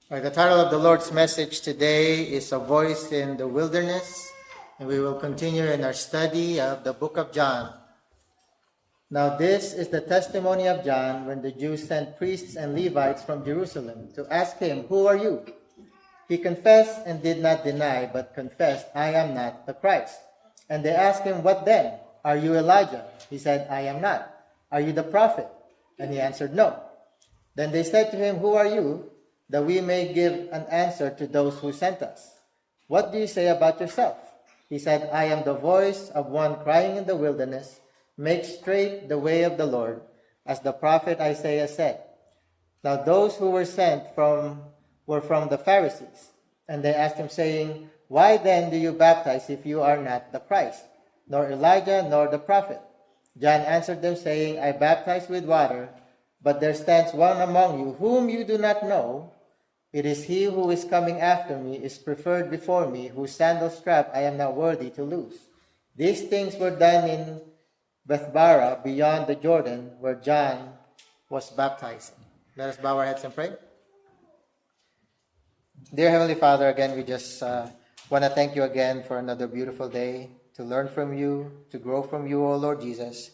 The title of the Lord's message today is A Voice in the Wilderness, and we will continue in our study of the book of John. Now this is the testimony of John when the Jews sent priests and Levites from Jerusalem to ask him, "Who are you?" He confessed and did not deny, but confessed, "I am not the Christ." And they asked him, "What then? Are you Elijah?" He said, "I am not." "Are you the prophet?" And he answered, "No." Then they said to him, "Who are you? That we may give an answer to those who sent us. What do you say about yourself?" He said, "I am the voice of one crying in the wilderness, 'Make straight the way of the Lord,' as the prophet Isaiah said." Now those who were sent were from the Pharisees, and they asked him, saying, "Why then do you baptize if you are not the Christ, nor Elijah, nor the prophet?" John answered them, saying, "I baptize with water, but there stands one among you whom you do not know. It is he who is coming after me, is preferred before me, whose sandal strap I am not worthy to loose." These things were done in Bethbara, beyond the Jordan, where John was baptizing. Let us bow our heads and pray. Dear Heavenly Father, again, we just want to thank you again for another beautiful day to learn from you, to grow from you, O Lord Jesus.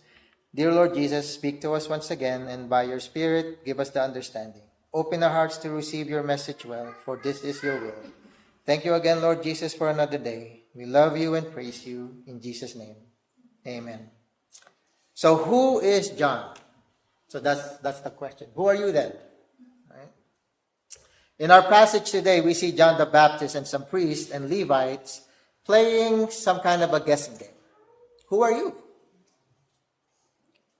Dear Lord Jesus, speak to us once again, and by your Spirit, give us the understanding. Open our hearts to receive your message well, for this is your will. Thank you again, Lord Jesus, for another day. We love you and praise you. In Jesus' name, amen. So who is John? So that's the question. Who are you then? Right? In our passage today, we see John the Baptist and some priests and Levites playing some kind of a guessing game. Who are you?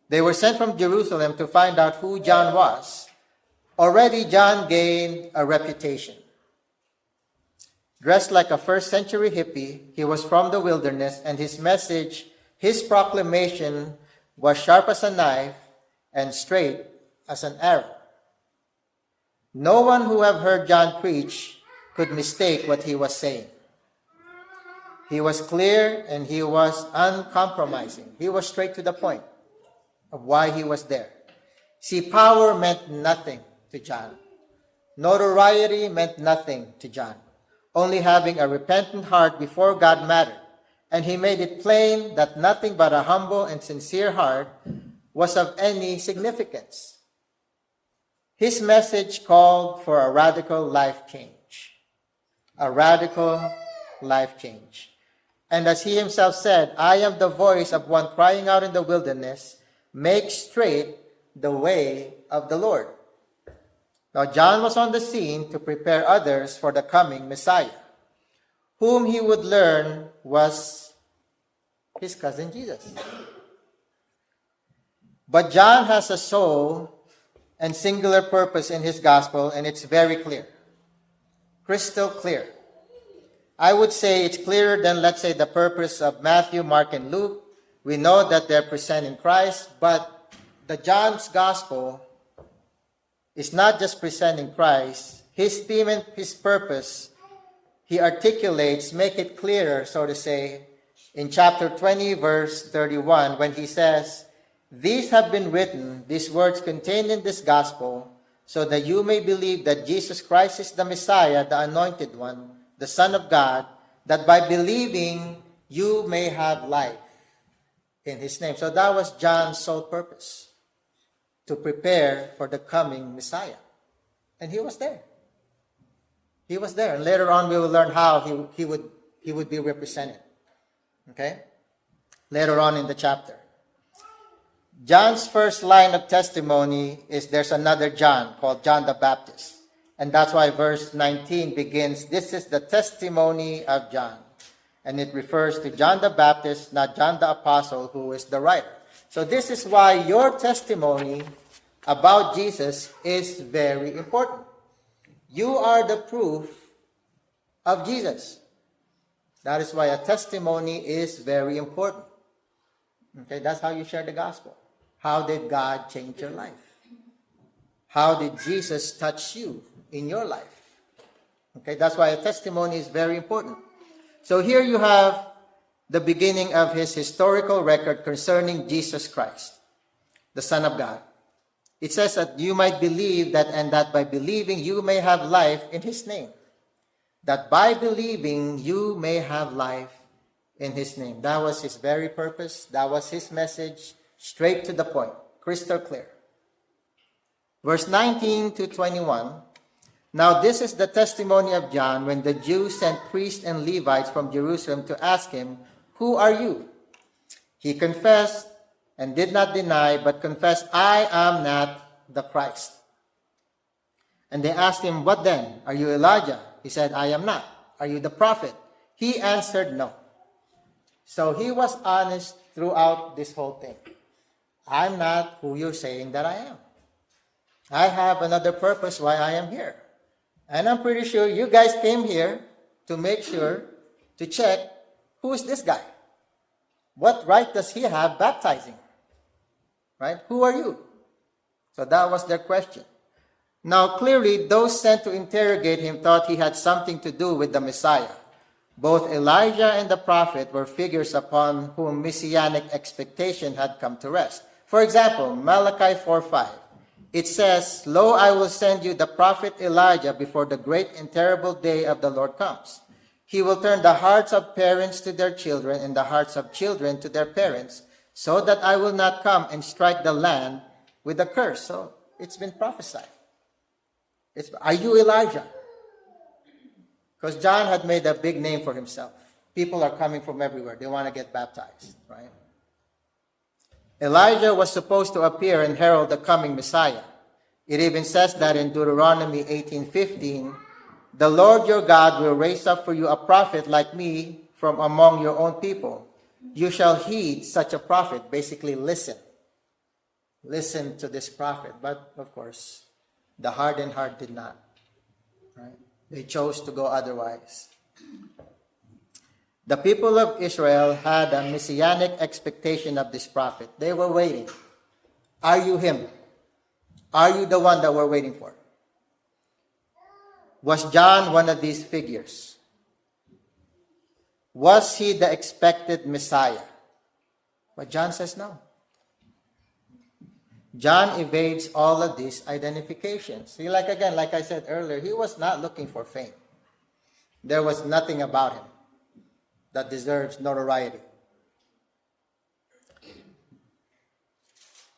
They were sent from Jerusalem to find out who John was. Already John gained a reputation. Dressed like a first-century hippie, he was from the wilderness, and his message, his proclamation, was sharp as a knife and straight as an arrow. No one who had heard John preach could mistake what he was saying. He was clear and he was uncompromising. He was straight to the point of why he was there. See, power meant nothing to John. Notoriety meant nothing to John. Only having a repentant heart before God mattered. And he made it plain that nothing but a humble and sincere heart was of any significance. His message called for a radical life change. A radical life change. And as he himself said, "I am the voice of one crying out in the wilderness, 'Make straight the way of the Lord.'" Now John was on the scene to prepare others for the coming Messiah, whom he would learn was his cousin Jesus. But John has a sole and singular purpose in his gospel, and it's very clear. Crystal clear. I would say it's clearer than, let's say, the purpose of Matthew, Mark, and Luke. We know that they're presenting Christ, but the John's gospel is not just presenting Christ. His theme and his purpose, he articulates, make it clearer, so to say, in chapter 20, verse 31, when he says, "These have been written, these words contained in this gospel, so that you may believe that Jesus Christ is the Messiah, the Anointed One, the Son of God, that by believing you may have life in his name." So that was John's sole purpose, to prepare for the coming Messiah. And he was there. He was there. And later on we will learn how he would be represented. Okay? Later on in the chapter. John's first line of testimony is there's another John called John the Baptist. And that's why verse 19 begins, "This is the testimony of John." And it refers to John the Baptist, not John the Apostle, who is the writer. So this is why your testimony about Jesus is very important. You are the proof of Jesus. That is why a testimony is very important. Okay, that's how you share the gospel. How did God change your life? How did Jesus touch you in your life? Okay, that's why a testimony is very important. So here you have the beginning of his historical record concerning Jesus Christ, the Son of God. It says that you might believe that, and that by believing you may have life in his name. That by believing you may have life in his name. That was his very purpose. That was his message, straight to the point, crystal clear. Verse 19 to 21. Now this is the testimony of John when the Jews sent priests and Levites from Jerusalem to ask him, "Who are you?" He confessed and did not deny, but confessed, "I am not the Christ." And they asked him, "What then? Are you Elijah?" He said, "I am not." "Are you the prophet?" He answered, "No." So he was honest throughout this whole thing. I'm not who you're saying that I am. I have another purpose why I am here. And I'm pretty sure you guys came here to make sure, to check, who is this guy? What right does he have baptizing? Right? Who are you? So that was their question. Now clearly, those sent to interrogate him thought he had something to do with the Messiah. Both Elijah and the prophet were figures upon whom messianic expectation had come to rest. For example, Malachi 4:5. It says, "Lo, I will send you the prophet Elijah before the great and terrible day of the Lord comes. He will turn the hearts of parents to their children and the hearts of children to their parents, so that I will not come and strike the land with a curse." So it's been prophesied. Are you Elijah? Because John had made a big name for himself. People are coming from everywhere. They want to get baptized, right? Elijah was supposed to appear and herald the coming Messiah. It even says that in Deuteronomy 18:15, "The Lord your God will raise up for you a prophet like me from among your own people. You shall heed such a prophet." Basically, listen. Listen to this prophet. But, of course, the hardened heart did not. Right? They chose to go otherwise. The people of Israel had a messianic expectation of this prophet. They were waiting. Are you him? Are you the one that we're waiting for? Was John one of these figures? Was he the expected Messiah? But John says no. John evades all of these identifications. See, like I said earlier, he was not looking for fame. There was nothing about him that deserves notoriety.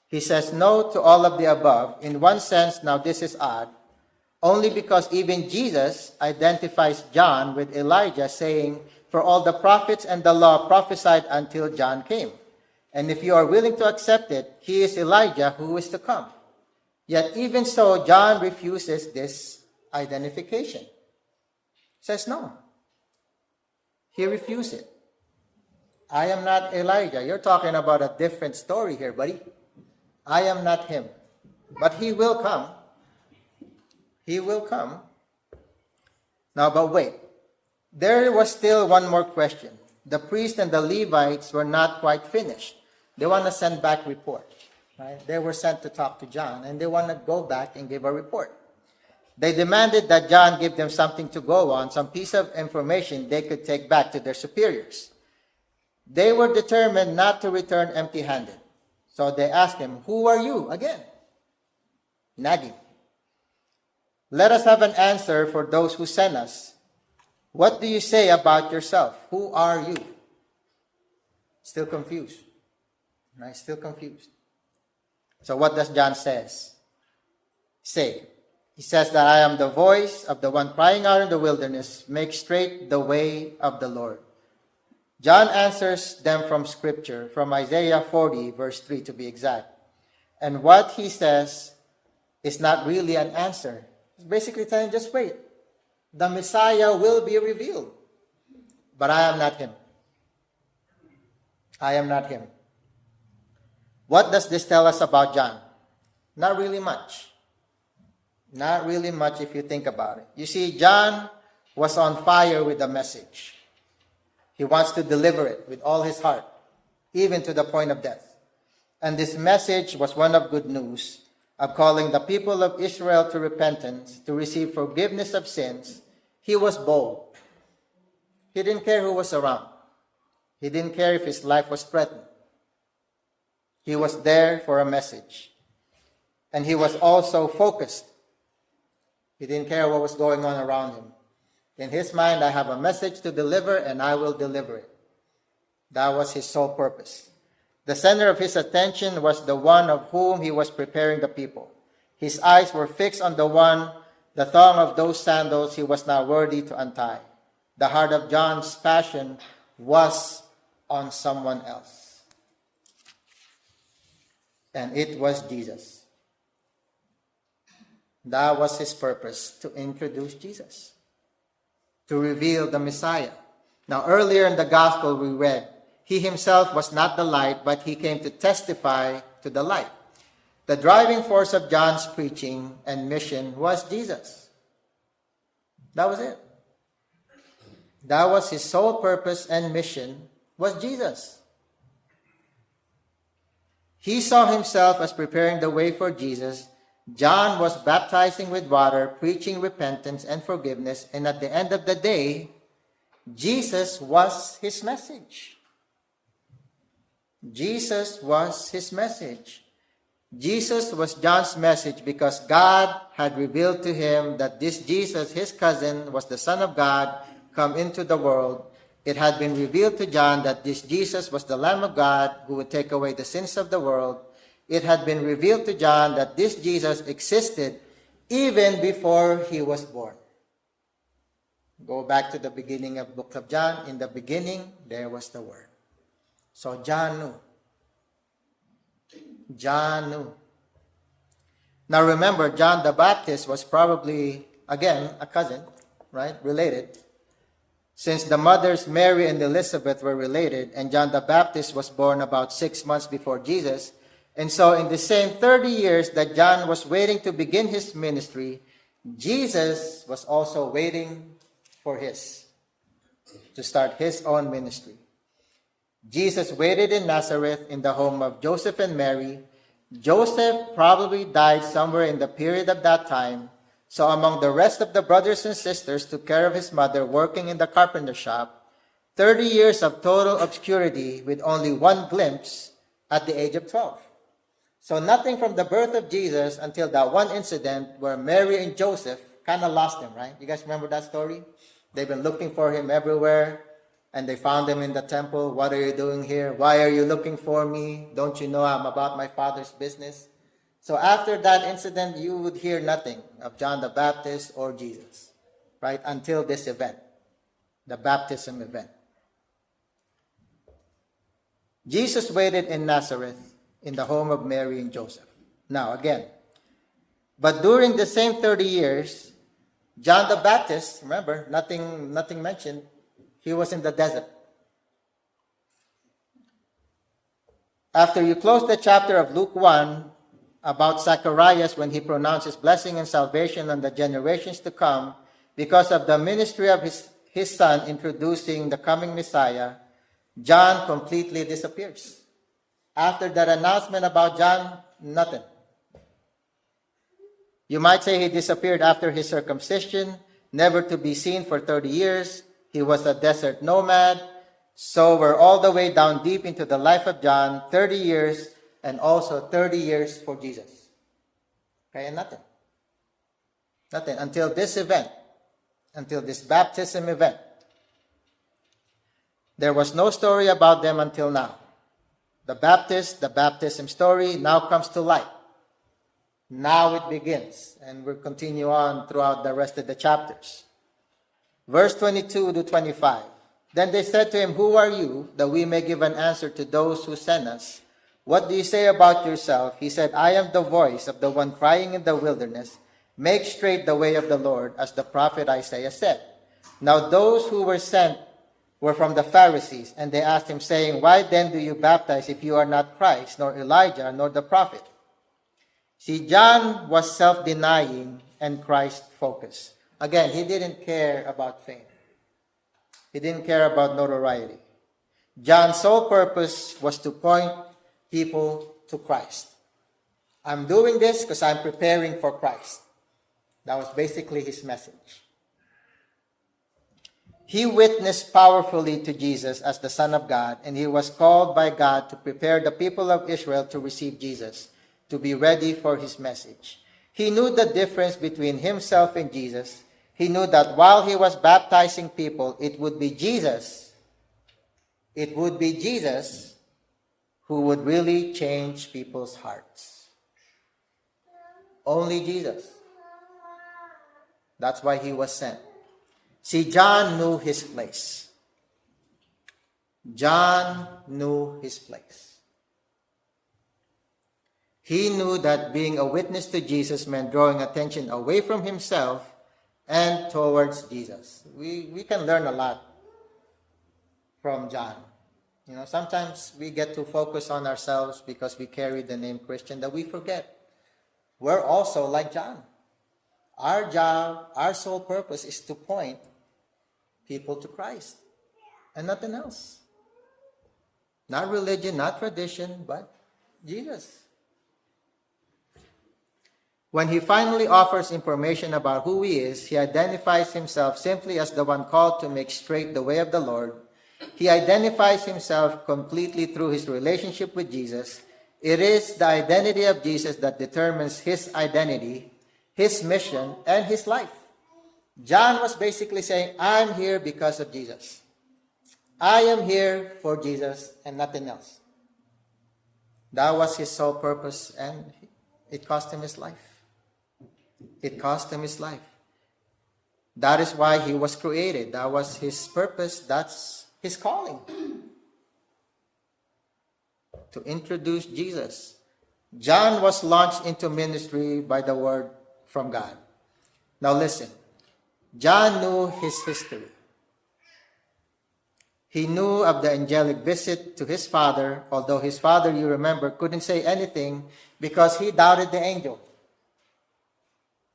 He says no to all of the above. In one sense, now this is odd, only because even Jesus identifies John with Elijah, saying, "For all the prophets and the law prophesied until John came. And if you are willing to accept it, he is Elijah who is to come." Yet even so, John refuses this identification. Says no. He refused it. "I am not Elijah." You're talking about a different story here, buddy. I am not him. But he will come. He will come. Now, but wait. There was still one more question. The priests and the Levites were not quite finished. They want to send back report. Right? They were sent to talk to John, and they want to go back and give a report. They demanded that John give them something to go on, some piece of information they could take back to their superiors. They were determined not to return empty-handed. So they asked him, "Who are you?" Again, nagging. "Let us have an answer for those who sent us. What do you say about yourself? Who are you?" Still confused. Right? Still confused. So what does John say? He says that I am the voice of the one crying out in the wilderness, "Make straight the way of the Lord." John answers them from Scripture, from Isaiah 40, verse 3 to be exact. And what he says is not really an answer. He's basically telling, just wait. The Messiah will be revealed. But I am not him. I am not him. What does this tell us about John? Not really much. Not really much if you think about it. You see, John was on fire with the message. He wants to deliver it with all his heart, even to the point of death. And this message was one of good news, of calling the people of Israel to repentance, to receive forgiveness of sins. He was bold. He didn't care who was around. He didn't care if his life was threatened. He was there for a message. And he was also focused. He didn't care what was going on around him. In his mind, I have a message to deliver and I will deliver it. That was his sole purpose. The center of his attention was the one of whom he was preparing the people. His eyes were fixed on the one, the thong of those sandals he was not worthy to untie. The heart of John's passion was on someone else. And it was Jesus. That was his purpose, to introduce Jesus, to reveal the Messiah. Now, earlier in the gospel we read, he himself was not the light, but he came to testify to the light. The driving force of John's preaching and mission was Jesus. That was it. That was his sole purpose and mission, was Jesus. He saw himself as preparing the way for Jesus. John was baptizing with water, preaching repentance and forgiveness, and at the end of the day, Jesus was his message. Jesus was his message. Jesus was John's message because God had revealed to him that this Jesus, his cousin, was the Son of God come into the world. It had been revealed to John that this Jesus was the Lamb of God who would take away the sins of the world. It had been revealed to John that this Jesus existed even before he was born. Go back to the beginning of the book of John. In the beginning, there was the Word. So John knew. John knew. Now remember, John the Baptist was probably, again, a cousin, right? Related. Since the mothers Mary and Elizabeth were related, and John the Baptist was born about 6 months before Jesus. And so in the same 30 years that John was waiting to begin his ministry, Jesus was also waiting for to start his own ministry. Jesus waited in Nazareth in the home of Joseph and Mary. Joseph probably died somewhere in the period of that time. So among the rest of the brothers and sisters took care of his mother working in the carpenter shop. 30 years of total obscurity with only one glimpse at the age of 12. So nothing from the birth of Jesus until that one incident where Mary and Joseph kind of lost him, right? You guys remember that story? They've been looking for him everywhere, and they found him in the temple. What are you doing here? Why are you looking for me? Don't you know I'm about my Father's business? So after that incident, you would hear nothing of John the Baptist or Jesus, right? Until this event, the baptism event. Jesus waited in Nazareth in the home of Mary and Joseph. Now again, but during the same 30 years, John the Baptist, remember, nothing mentioned, he was in the desert. After you close the chapter of Luke 1 about Zacharias when he pronounces blessing and salvation on the generations to come because of the ministry of his son introducing the coming Messiah, John completely disappears. After that announcement about John, nothing. You might say he disappeared after his circumcision, never to be seen for 30 years. He was a desert nomad. So we're all the way down deep into the life of John, 30 years, and also 30 years for Jesus. Okay, and nothing. Nothing until this event, until this baptism event. There was no story about them until now. The baptism story now comes to light. Now it begins, and we'll continue on throughout the rest of the chapters. Verse 22 to 25. Then they said to him, "Who are you, that we may give an answer to those who sent us? What do you say about yourself?" He said, "I am the voice of the one crying in the wilderness, make straight the way of the Lord, as the prophet Isaiah said." Now those who were sent were from the Pharisees, and they asked him, saying, "Why then do you baptize if you are not Christ, nor Elijah, nor the prophet?" See, John was self-denying and Christ-focused. Again, he didn't care about fame. He didn't care about notoriety. John's sole purpose was to point people to Christ. I'm doing this because I'm preparing for Christ. That was basically his message. He witnessed powerfully to Jesus as the Son of God, and he was called by God to prepare the people of Israel to receive Jesus. to be ready for his message. He knew the difference between himself and Jesus. He knew that while he was baptizing people, it would be Jesus who would really change people's hearts. Only Jesus. That's why he was sent. See, John knew his place. John knew his place. He knew that being a witness to Jesus meant drawing attention away from himself and towards Jesus. We can learn a lot from John. Sometimes we get to focus on ourselves because we carry the name Christian that we forget. We're also like John. Our job, our sole purpose is to point people to Christ and nothing else. Not religion, not tradition, but Jesus. When he finally offers information about who he is, he identifies himself simply as the one called to make straight the way of the Lord. He identifies himself completely through his relationship with Jesus. It is the identity of Jesus that determines his identity, his mission, and his life. John was basically saying, I'm here because of Jesus. I am here for Jesus and nothing else. That was his sole purpose, and it cost him his life. It cost him his life. That is why he was created. That was his purpose. That's his calling. To introduce Jesus. John was launched into ministry by the word from God. Now listen. John knew his history. He knew of the angelic visit to his father, although his father, you remember, couldn't say anything because he doubted the angel.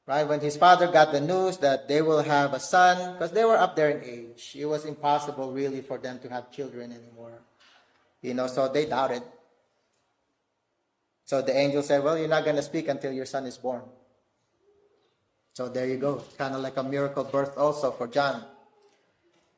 Right? When his father got the news that they will have a son, because they were up there in age, it was impossible really for them to have children anymore. So they doubted. So the angel said, well, you're not going to speak until your son is born. So there you go. Kind of like a miracle birth also for John.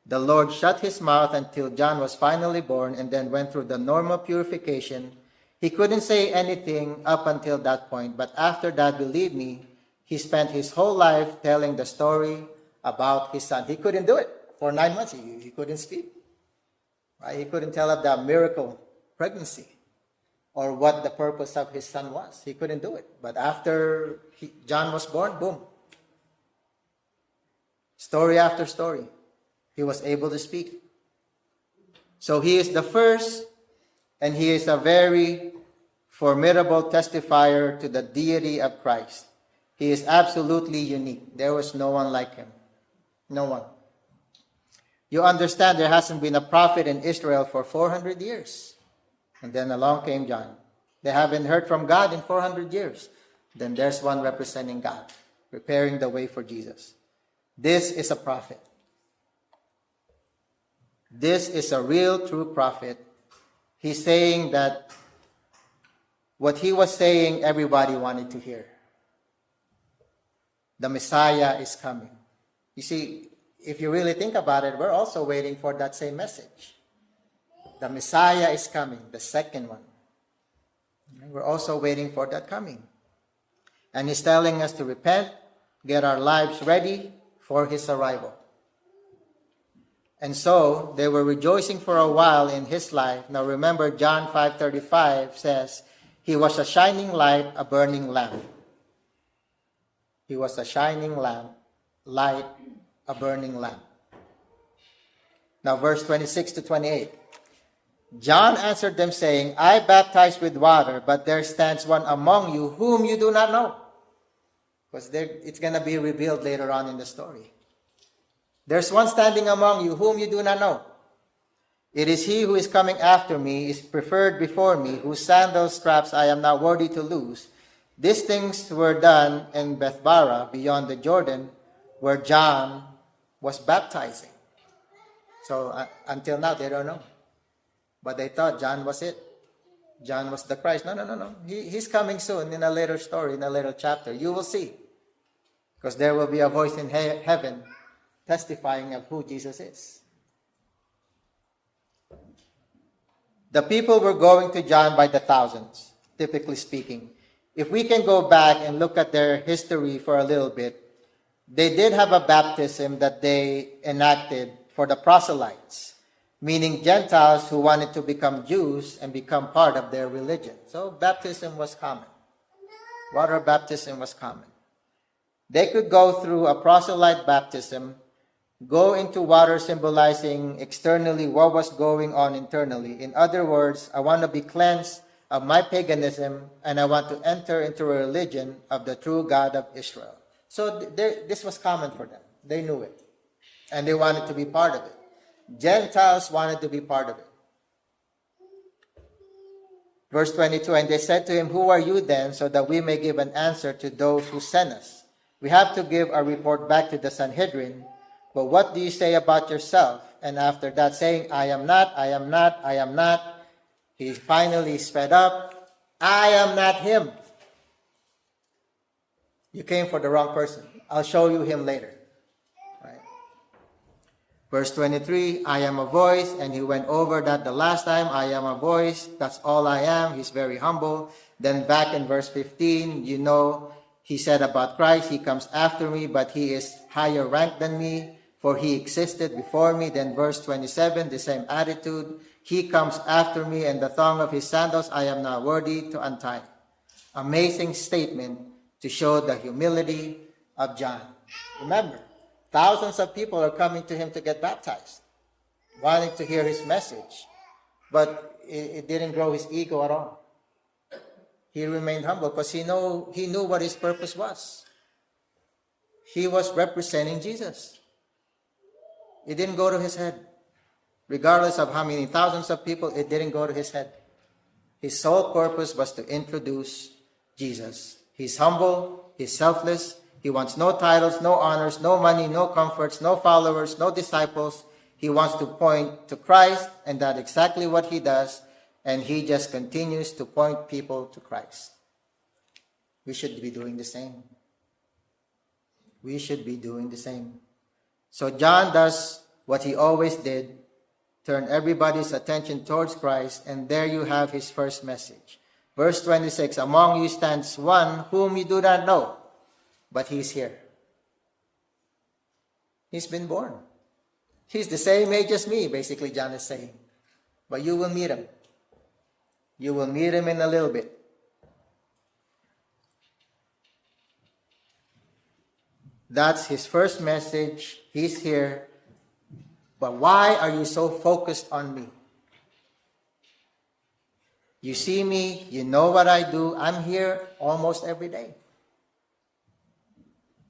The Lord shut his mouth until John was finally born and then went through the normal purification. He couldn't say anything up until that point, but after that, believe me, he spent his whole life telling the story about his son. He couldn't do it for 9 months. He couldn't speak. Right? He couldn't tell of that miracle pregnancy or what the purpose of his son was. He couldn't do it. But after John was born, boom. Story after story. He was able to speak. So he is the first, and he is a very formidable testifier to the deity of Christ. He is absolutely unique. There was no one like him. No one. You understand there hasn't been a prophet in Israel for 400 years. And then along came John. They haven't heard from God in 400 years. Then there's one representing God, preparing the way for Jesus. This is a prophet. This is a real, true prophet. He's saying that what he was saying, everybody wanted to hear. The Messiah is coming. You see, if you really think about it, we're also waiting for that same message. The Messiah is coming, the second one. We're also waiting for that coming. And he's telling us to repent, get our lives ready for his arrival. And so they were rejoicing for a while in his life. Now remember, John 5:35 says, he was a shining light, a burning lamp. He was a shining lamp, light, a burning lamp. Now verse 26 to 28. John answered them saying, I baptize with water, but there stands one among you whom you do not know. Because it's going to be revealed later on in the story. There's one standing among you whom you do not know. It is he who is coming after me, is preferred before me, whose sandal straps I am not worthy to loose. These things were done in Bethbara, beyond the Jordan, where John was baptizing. So until now, they don't know. But they thought John was it. John was the Christ. No. He's coming soon in a later story, in a later chapter. You will see. Because there will be a voice in heaven testifying of who Jesus is. The people were going to John by the thousands, typically speaking. if we can go back and look at their history for a little bit, they did have a baptism that they enacted for the proselytes, meaning Gentiles who wanted to become Jews and become part of their religion. So baptism was common. Water baptism was common. They could go through a proselyte baptism, go into water symbolizing externally what was going on internally. In other words, I want to be cleansed of my paganism and I want to enter into a religion of the true God of Israel. So this was common for them. They knew it. And they wanted to be part of it. Gentiles wanted to be part of it. Verse 22, and they said to him, who are you then, so that we may give an answer to those who sent us? We have to give a report back to the Sanhedrin, but what do you say about yourself? And after that saying, I am not, I am not, I am not, he finally sped up, I am not him. You came for the wrong person. I'll show you him later. Right? Verse 23, I am a voice, and he went over that the last time, I am a voice, that's all I am. He's very humble. Then back in verse 15, you know, he said about Christ, he comes after me, but he is higher ranked than me, for he existed before me. Then verse 27, the same attitude, he comes after me, and the thong of his sandals I am not worthy to untie. Amazing statement to show the humility of John. Remember, thousands of people are coming to him to get baptized, wanting to hear his message, but it didn't grow his ego at all. He remained humble because he knew what his purpose was. He was representing Jesus. It didn't go to his head. Regardless of how many thousands of people, it didn't go to his head. His sole purpose was to introduce Jesus. He's humble, he's selfless, he wants no titles, no honors, no money, no comforts, no followers, no disciples. He wants to point to Christ, and that's exactly what he does, and he just continues to point people to Christ. We should be doing the same. We should be doing the same. So John does what he always did, turn everybody's attention towards Christ, and there you have his first message. Verse 26, among you stands one whom you do not know, but he's here. He's been born. He's the same age as me, basically John is saying. But you will meet him. You will meet him in a little bit. That's his first message. He's here. But why are you so focused on me? You see me, you know what I do. I'm here almost every day.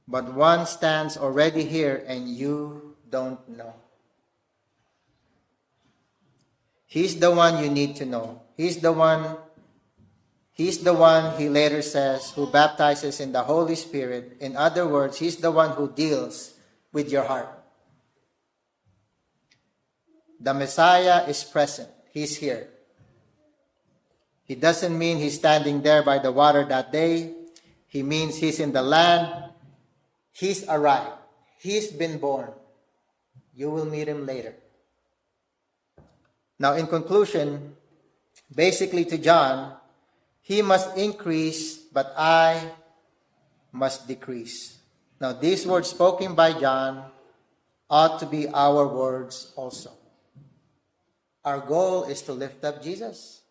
But one stands already here and you don't know. He's the one you need to know. He's the one, he later says, who baptizes in the Holy Spirit. In other words, he's the one who deals with your heart. The Messiah is present. He's here. He doesn't mean he's standing there by the water that day. He means he's in the land. He's arrived. He's been born. You will meet him later. Now, in conclusion, basically to John, he must increase, but I must decrease. Now, these words spoken by John ought to be our words also. Our goal is to lift up Jesus.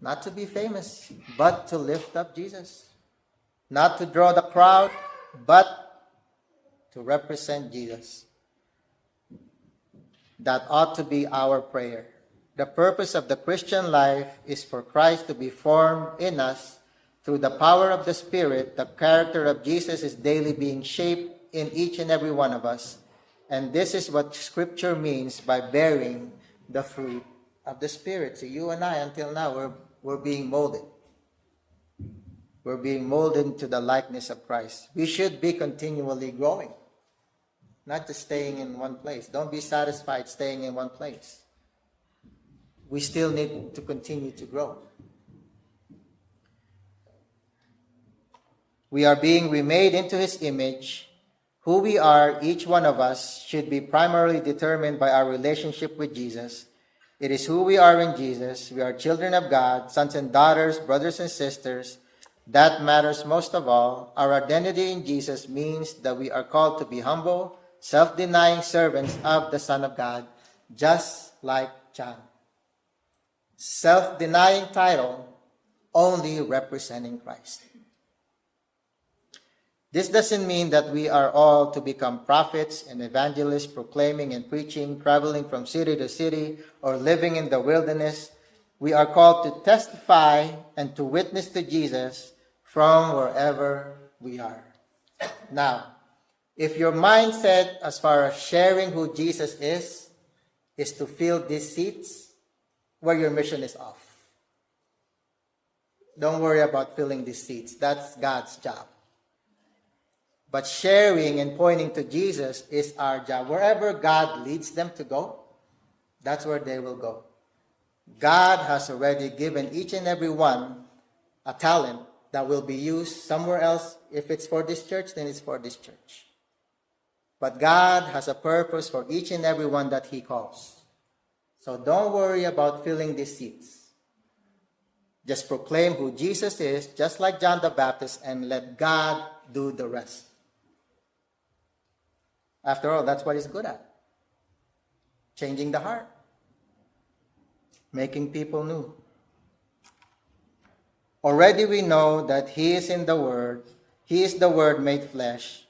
Not to be famous, but to lift up Jesus. Not to draw the crowd, but to represent Jesus. That ought to be our prayer. The purpose of the Christian life is for Christ to be formed in us through the power of the Spirit. The character of Jesus is daily being shaped in each and every one of us. And this is what Scripture means by bearing the fruit of the Spirit. So you and I, until now, we're being molded. We're being molded to the likeness of Christ. We should be continually growing, not just staying in one place. Don't be satisfied staying in one place. We still need to continue to grow. We are being remade into his image. Who we are, each one of us, should be primarily determined by our relationship with Jesus. It is who we are in Jesus. We are children of God, sons and daughters, brothers and sisters. That matters most of all. Our identity in Jesus means that we are called to be humble, self-denying servants of the Son of God, just like John. Self-denying title, only representing Christ. This doesn't mean that we are all to become prophets and evangelists, proclaiming and preaching, traveling from city to city, or living in the wilderness. We are called to testify and to witness to Jesus from wherever we are. Now, if your mindset as far as sharing who Jesus is to fill these seats, where your mission is off. Don't worry about filling these seats. That's God's job. But sharing and pointing to Jesus is our job. Wherever God leads them to go, that's where they will go. God has already given each and every one a talent that will be used somewhere else. If it's for this church, then it's for this church. But God has a purpose for each and every one that He calls. So don't worry about filling these seats. Just proclaim who Jesus is, just like John the Baptist, and let God do the rest. After all, that's what He's good at. Changing the heart. Making people new. Already we know that He is in the Word. He is the Word made flesh.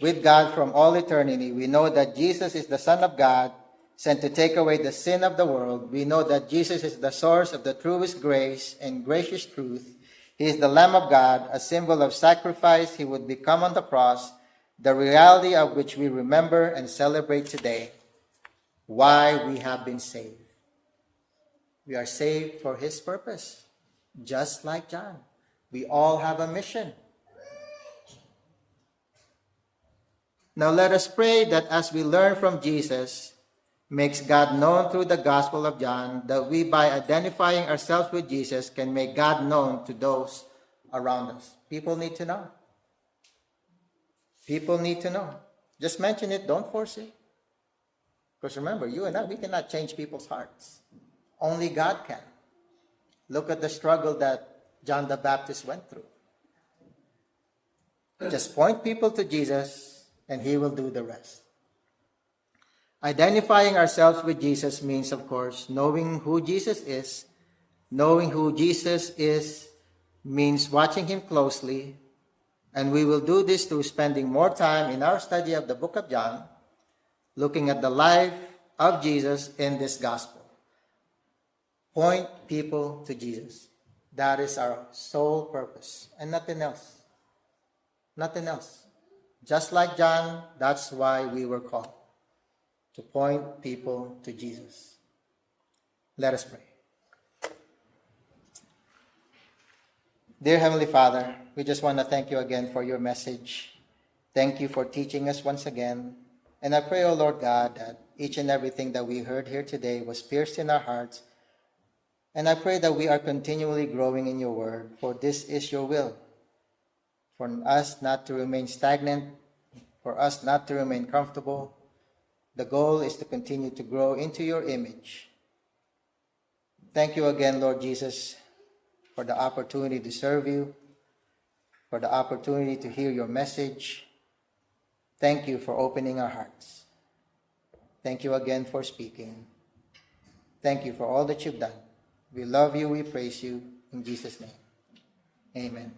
With God from all eternity, we know that Jesus is the Son of God, sent to take away the sin of the world. We know that Jesus is the source of the truest grace and gracious truth. He is the Lamb of God, a symbol of sacrifice He would become on the cross, the reality of which we remember and celebrate today. Why we have been saved. We are saved for His purpose, just like John. We all have a mission. Now let us pray that as we learn from Jesus, makes God known through the Gospel of John, that we, by identifying ourselves with Jesus, can make God known to those around us. People need to know. People need to know. Just mention it, don't force it. Because remember, you and I, we cannot change people's hearts. Only God can. Look at the struggle that John the Baptist went through. Just point people to Jesus, and He will do the rest. Identifying ourselves with Jesus means, of course, knowing who Jesus is. Knowing who Jesus is means watching Him closely. And we will do this through spending more time in our study of the book of John, looking at the life of Jesus in this gospel. Point people to Jesus. That is our sole purpose, and nothing else. Nothing else. Just like John, that's why we were called. To point people to Jesus. Let us pray. Dear Heavenly Father, we just want to thank You again for Your message. Thank You for teaching us once again. And I pray, O Lord God, that each and everything that we heard here today was pierced in our hearts. And I pray that we are continually growing in Your word, for this is Your will. For us not to remain stagnant, for us not to remain comfortable. The goal is to continue to grow into Your image. Thank You again, Lord Jesus, for the opportunity to serve You, for the opportunity to hear Your message. Thank You for opening our hearts. Thank You again for speaking. Thank You for all that You've done. We love You, we praise You. In Jesus' name, amen.